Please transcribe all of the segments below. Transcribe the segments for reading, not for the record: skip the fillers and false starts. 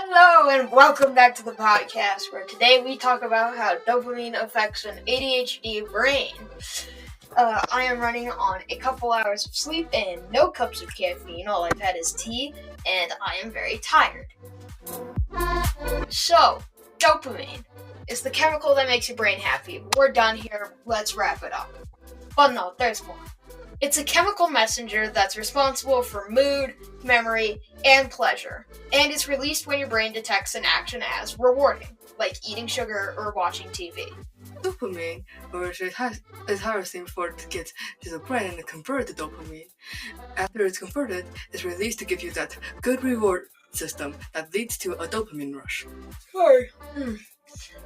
Hello and welcome back to the podcast, where today we talk about how dopamine affects an ADHD brain. I am running on a couple hours of sleep and no cups of caffeine. All I've had is tea, and I am very tired. So, dopamine is the chemical that makes your brain happy. We're done here, let's wrap it up. But no, there's more. It's a chemical messenger that's responsible for mood, memory, and pleasure, and it's released when your brain detects an action as rewarding, like eating sugar or watching TV. Dopamine, which is tyrosine before it gets to the brain and converted to dopamine. After it's converted, it's released to give you that good reward system that leads to a dopamine rush. Sorry.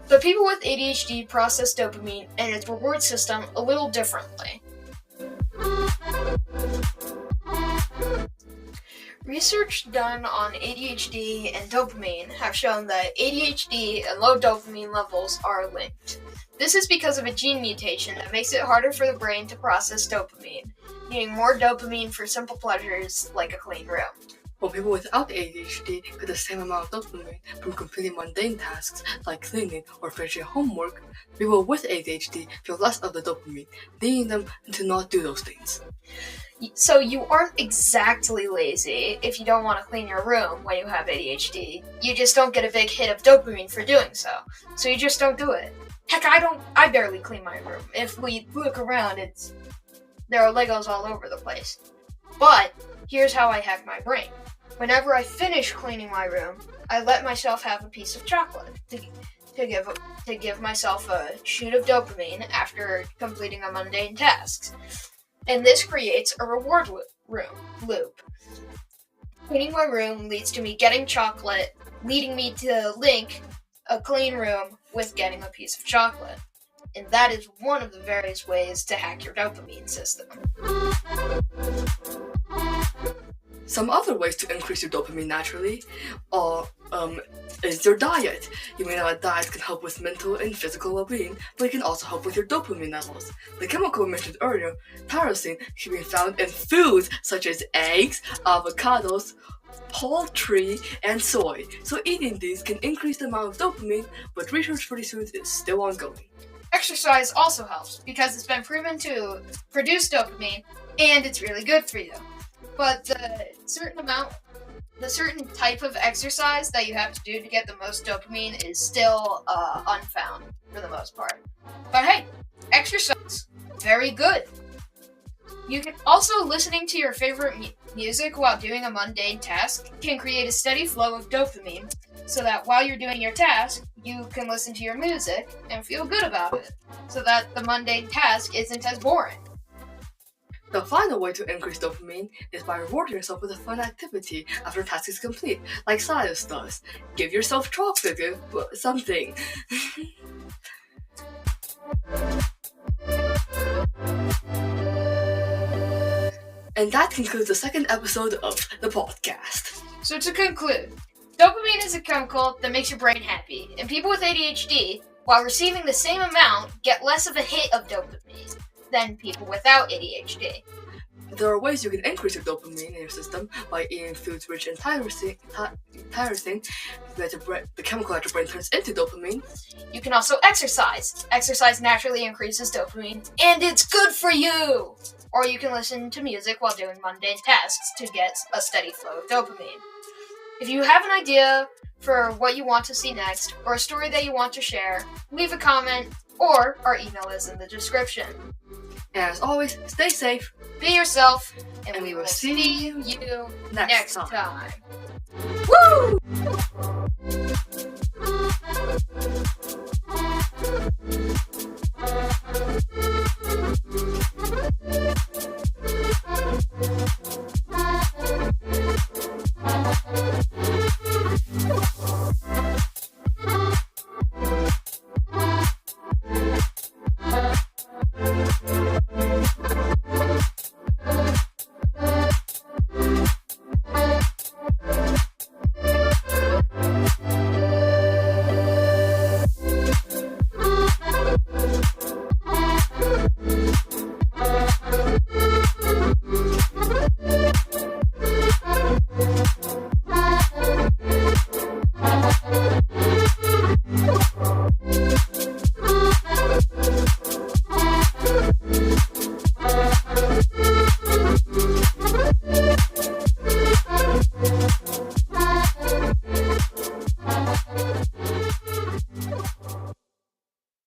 But people with ADHD process dopamine and its reward system a little differently. Research done on ADHD and dopamine have shown that ADHD and low dopamine levels are linked. This is because of a gene mutation that makes it harder for the brain to process dopamine, needing more dopamine for simple pleasures like a clean room. While people without ADHD get the same amount of dopamine from completing mundane tasks like cleaning or finishing homework, people with ADHD feel less of the dopamine, leading them to not do those things. So you aren't exactly lazy if you don't want to clean your room when you have ADHD. You just don't get a big hit of dopamine for doing so. So you just don't do it. Heck, I barely clean my room. If we look around, there are Legos all over the place. But here's how I hack my brain. Whenever I finish cleaning my room, I let myself have a piece of chocolate to give myself a shoot of dopamine after completing a mundane task. And this creates a reward loop. Cleaning my room leads to me getting chocolate, leading me to link a clean room with getting a piece of chocolate. And that is one of the various ways to hack your dopamine system. Some other ways to increase your dopamine naturally is your diet. You may know a diet can help with mental and physical well-being, but it can also help with your dopamine levels. The chemical we mentioned earlier, tyrosine, can be found in foods such as eggs, avocados, poultry, and soy. So eating these can increase the amount of dopamine, but research for these foods is still ongoing. Exercise also helps because it's been proven to produce dopamine, and it's really good for you. But the certain type of exercise that you have to do to get the most dopamine is still unfound for the most part. But hey, exercise, very good. You can also listening to your favorite music while doing a mundane task can create a steady flow of dopamine, so that while you're doing your task, you can listen to your music and feel good about it, so that the mundane task isn't as boring. The final way to increase dopamine is by rewarding yourself with a fun activity after a task is complete, like Silas does. Give yourself chocolate, give something. And that concludes the second episode of the podcast. So to conclude, dopamine is a chemical that makes your brain happy, and people with ADHD, while receiving the same amount, get less of a hit of dopamine than people without ADHD. There are ways you can increase your dopamine in your system by eating foods rich in tyrosine, the chemical that your brain turns into dopamine. You can also exercise. Exercise naturally increases dopamine, and it's good for you! Or you can listen to music while doing mundane tasks to get a steady flow of dopamine. If you have an idea for what you want to see next, or a story that you want to share, leave a comment, or our email is in the description. And as always, stay safe, be yourself, and we will see you next time.